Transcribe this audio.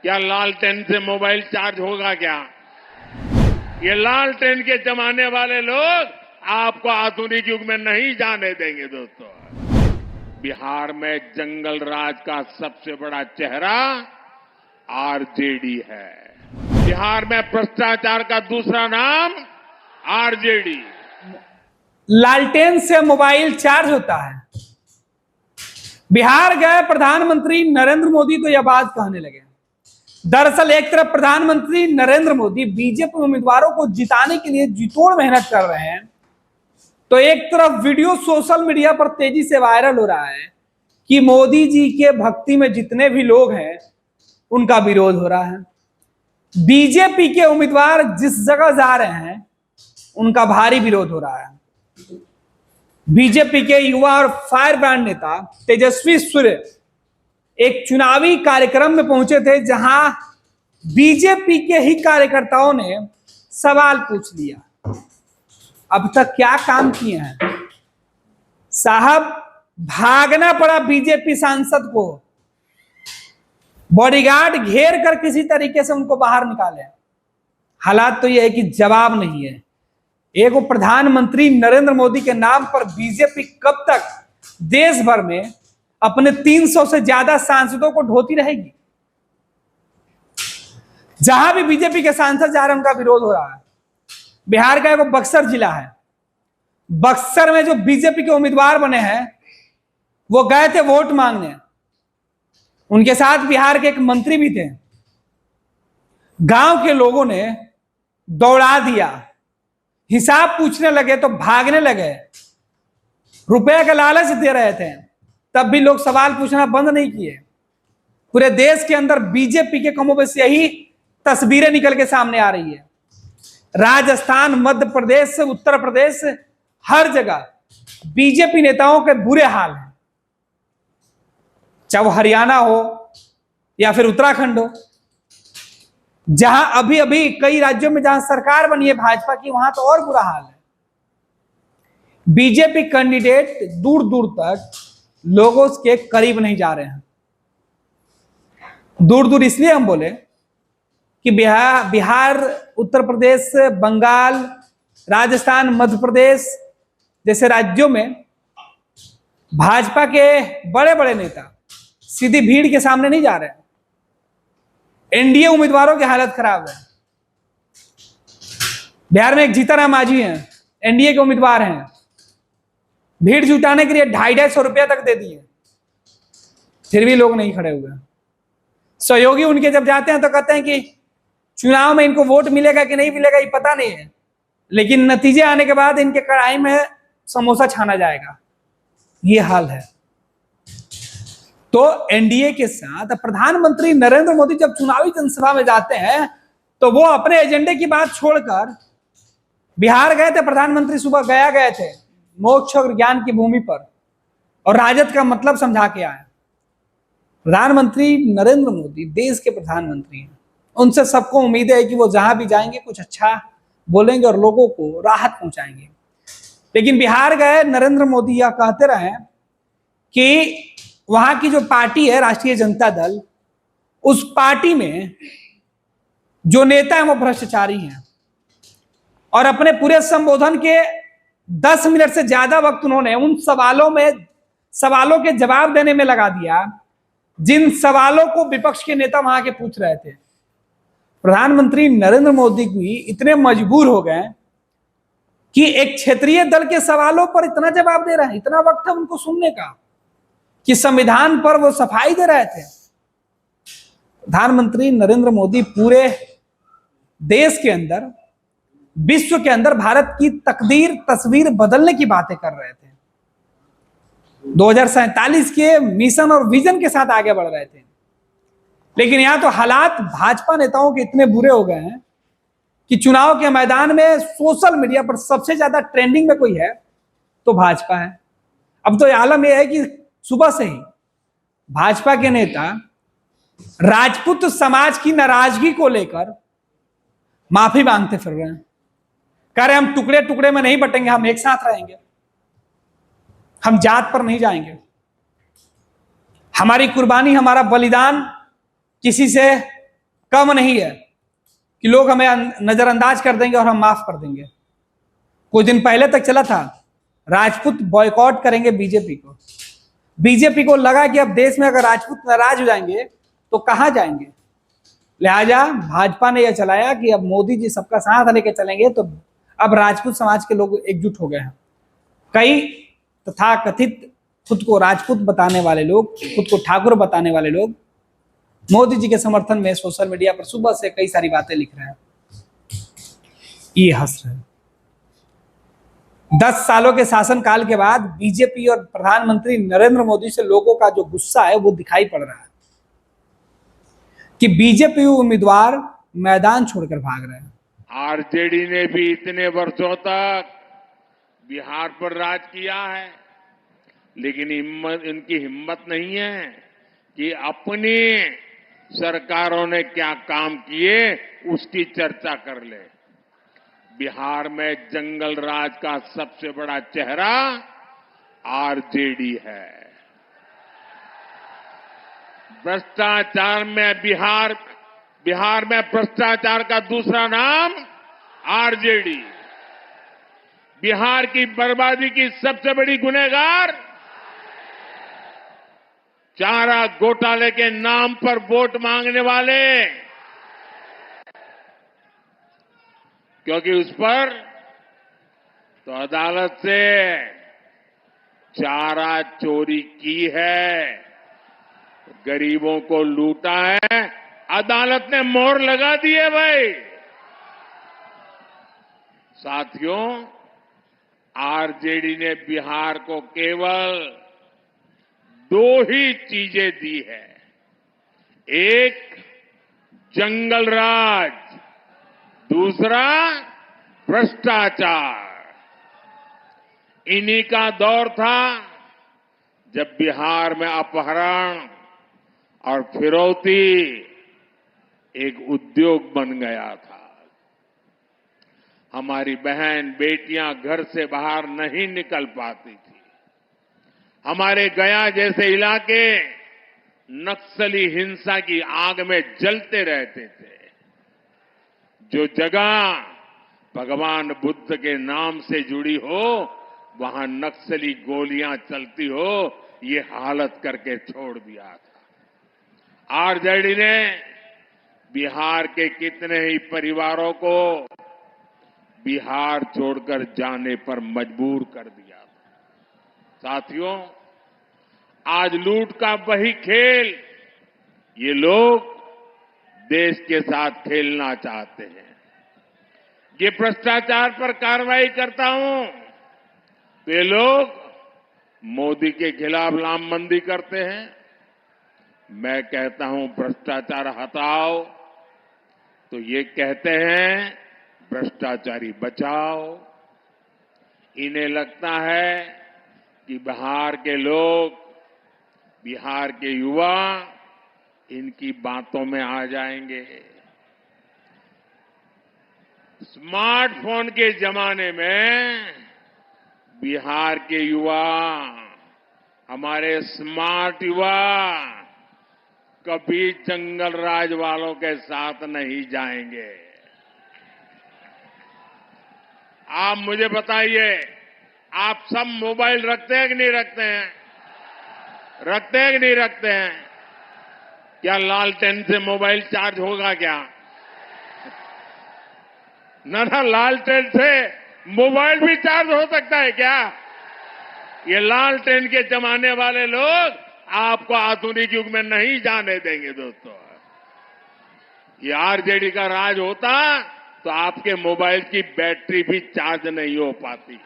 क्या लालटेन से मोबाइल चार्ज होगा क्या? ये लालटेन के जमाने वाले लोग आपको आधुनिक युग में नहीं जाने देंगे दोस्तों। बिहार में जंगल राज का सबसे बड़ा चेहरा आरजेडी है। बिहार में भ्रष्टाचार का दूसरा नाम आरजेडी। लालटेन से मोबाइल चार्ज होता है। बिहार गए प्रधानमंत्री नरेंद्र मोदी तो यह बात कहने लगे। दरअसल एक तरफ प्रधानमंत्री नरेंद्र मोदी बीजेपी उम्मीदवारों को जिताने के लिए जी तोड़ मेहनत कर रहे हैं, तो एक तरफ वीडियो सोशल मीडिया पर तेजी से वायरल हो रहा है कि मोदी जी के भक्ति में जितने भी लोग हैं उनका विरोध हो रहा है। बीजेपी के उम्मीदवार जिस जगह जा रहे हैं उनका भारी विरोध हो रहा है। बीजेपी के युवा और फायर ब्रांड नेता तेजस्वी सूर्य एक चुनावी कार्यक्रम में पहुंचे थे, जहां बीजेपी के ही कार्यकर्ताओं ने सवाल पूछ लिया, अब तक क्या काम किए हैं साहब? भागना पड़ा बीजेपी सांसद को, बॉडीगार्ड घेर कर किसी तरीके से उनको बाहर निकाले। हालात तो यह है कि जवाब नहीं है। एक वो प्रधानमंत्री नरेंद्र मोदी के नाम पर बीजेपी कब तक देश भर में अपने 300 से ज्यादा सांसदों को ढोती रहेगी? जहां भी बीजेपी के सांसद जा रहे हैं उनका विरोध हो रहा है। बिहार का एक बक्सर जिला है। बक्सर में जो बीजेपी के उम्मीदवार बने हैं वो गए थे वोट मांगने। उनके साथ बिहार के एक मंत्री भी थे। गांव के लोगों ने दौड़ा दिया, हिसाब पूछने लगे तो भागने लगे, रुपए का लालच दे रहे थे, तब भी लोग सवाल पूछना बंद नहीं किए। पूरे देश के अंदर बीजेपी के कमोबेश यही तस्वीरें निकल के सामने आ रही है। राजस्थान, मध्य प्रदेश, उत्तर प्रदेश, हर जगह बीजेपी नेताओं के बुरे हाल हैं, चाहे वो हरियाणा हो या फिर उत्तराखंड हो। जहां अभी अभी कई राज्यों में जहां सरकार बनी है भाजपा की, वहां तो और बुरा हाल है। बीजेपी कैंडिडेट दूर दूर तक लोगों के करीब नहीं जा रहे हैं। दूर दूर इसलिए हम बोले कि बिहार, उत्तर प्रदेश, बंगाल, राजस्थान, मध्य प्रदेश जैसे राज्यों में भाजपा के बड़े बड़े नेता सीधी भीड़ के सामने नहीं जा रहे हैं। एनडीए उम्मीदवारों की हालत खराब है। बिहार में एक जीतन मांझी हैं, एनडीए के उम्मीदवार हैं, भीड़ जुटाने के लिए 250 रुपया तक दे दिए, फिर भी लोग नहीं खड़े हुए। सहयोगी उनके जब जाते हैं तो कहते हैं कि चुनाव में इनको वोट मिलेगा कि नहीं मिलेगा ये पता नहीं है, लेकिन नतीजे आने के बाद इनके कड़ाई में समोसा छाना जाएगा। ये हाल है। तो एनडीए के साथ प्रधानमंत्री नरेंद्र मोदी जब चुनावी जनसभा में जाते हैं तो वो अपने एजेंडे की बात छोड़कर बिहार गए थे। प्रधानमंत्री सुबह गया गए थे मोक्ष और ज्ञान की भूमि पर, और राजद का मतलब समझा के आए। प्रधानमंत्री नरेंद्र मोदी देश के प्रधानमंत्री हैं, उनसे सबको उम्मीद है कि वो जहां भी जाएंगे कुछ अच्छा बोलेंगे और लोगों को राहत पहुंचाएंगे। लेकिन बिहार गए नरेंद्र मोदी यह कहते रहे कि वहां की जो पार्टी है राष्ट्रीय जनता दल, उस पार्टी में जो नेता है वो भ्रष्टाचारी हैं, और अपने पूरे संबोधन के 10 मिनट से ज्यादा वक्त उन्होंने उन सवालों के जवाब देने में लगा दिया जिन सवालों को विपक्ष के नेता वहां के पूछ रहे थे। प्रधानमंत्री नरेंद्र मोदी भी इतने मजबूर हो गए कि एक क्षेत्रीय दल के सवालों पर इतना जवाब दे रहे हैं, इतना वक्त है उनको सुनने का कि संविधान पर वो सफाई दे रहे थे। प्रधानमंत्री नरेंद्र मोदी पूरे देश के अंदर, विश्व के अंदर भारत की तस्वीर बदलने की बातें कर रहे थे। 2047 के मिशन और विजन के साथ आगे बढ़ रहे थे। लेकिन यहां तो हालात भाजपा नेताओं के इतने बुरे हो गए हैं कि चुनाव के मैदान में सोशल मीडिया पर सबसे ज्यादा ट्रेंडिंग में कोई है तो भाजपा है। अब तो आलम यह है कि सुबह से ही भाजपा के नेता राजपूत समाज की नाराजगी को लेकर माफी मांगते फिर रहे हैं। कह रहे हम टुकड़े टुकड़े में नहीं बटेंगे, हम एक साथ रहेंगे, हम जात पर नहीं जाएंगे, हमारी कुर्बानी, हमारा बलिदान किसी से कम नहीं है कि लोग हमें नजरअंदाज कर देंगे और हम माफ कर देंगे। कुछ दिन पहले तक चला था राजपूत बॉयकॉट करेंगे बीजेपी को। बीजेपी को लगा कि अब देश में अगर राजपूत नाराज हो जाएंगे तो कहां जाएंगे, लिहाजा भाजपा ने यह चलाया कि अब मोदी जी सबका साथ लेकर चलेंगे। तो अब राजपूत समाज के लोग एकजुट हो गए हैं। कई तथाकथित खुद को राजपूत बताने वाले लोग, खुद को ठाकुर बताने वाले लोग मोदी जी के समर्थन में सोशल मीडिया पर सुबह से कई सारी बातें लिख रहे हैं। ये हंस रहे हैं। 10 सालों के शासनकाल के बाद बीजेपी और प्रधानमंत्री नरेंद्र मोदी से लोगों का जो गुस्सा है वो दिखाई पड़ रहा है कि बीजेपी उम्मीदवार मैदान छोड़कर भाग रहे हैं। आरजेडी ने भी इतने वर्षों तक बिहार पर राज किया है, लेकिन इनकी हिम्मत नहीं है कि अपनी सरकारों ने क्या काम किए उसकी चर्चा कर ले। बिहार में जंगल राज का सबसे बड़ा चेहरा आरजेडी है। भ्रष्टाचार में बिहार में भ्रष्टाचार का दूसरा नाम आरजेडी। बिहार की बर्बादी की सबसे बड़ी गुनहगार चारा घोटाले के नाम पर वोट मांगने वाले, क्योंकि उस पर तो अदालत से चारा चोरी की है, गरीबों को लूटा है, अदालत ने मोहर लगा दी है भाई। साथियों, आरजेडी ने बिहार को केवल 2 ही चीजें दी है। एक जंगल राज, दूसरा भ्रष्टाचार। इन्हीं का दौर था जब बिहार में अपहरण और फिरौती एक उद्योग बन गया था। हमारी बहन बेटियां घर से बाहर नहीं निकल पाती थी। हमारे गया जैसे इलाके नक्सली हिंसा की आग में जलते रहते थे। जो जगह भगवान बुद्ध के नाम से जुड़ी हो, वहां नक्सली गोलियां चलती हो, ये हालत करके छोड़ दिया था। आरजेडी ने बिहार के कितने ही परिवारों को बिहार छोड़कर जाने पर मजबूर कर दिया था। साथियों, आज लूट का वही खेल ये लोग देश के साथ खेलना चाहते हैं। ये भ्रष्टाचार पर कार्रवाई करता हूं तो ये लोग मोदी के खिलाफ लामबंदी करते हैं। मैं कहता हूं भ्रष्टाचार हटाओ तो ये कहते हैं भ्रष्टाचारी बचाओ। इन्हें लगता है कि बिहार के लोग, बिहार के युवा इनकी बातों में आ जाएंगे। स्मार्टफोन के जमाने में बिहार के युवा, हमारे स्मार्ट युवा कभी जंगल राज वालों के साथ नहीं जाएंगे। आप मुझे बताइए, आप सब मोबाइल रखते हैं कि नहीं रखते हैं? रखते हैं कि नहीं रखते हैं? क्या लालटेन से मोबाइल चार्ज होगा क्या? ना, लालटेन से मोबाइल भी चार्ज हो सकता है क्या? ये लालटेन के जमाने वाले लोग आपको आधुनिक युग में नहीं जाने देंगे दोस्तों। ये आरजेडी का राज होता तो आपके मोबाइल की बैटरी भी चार्ज नहीं हो पाती।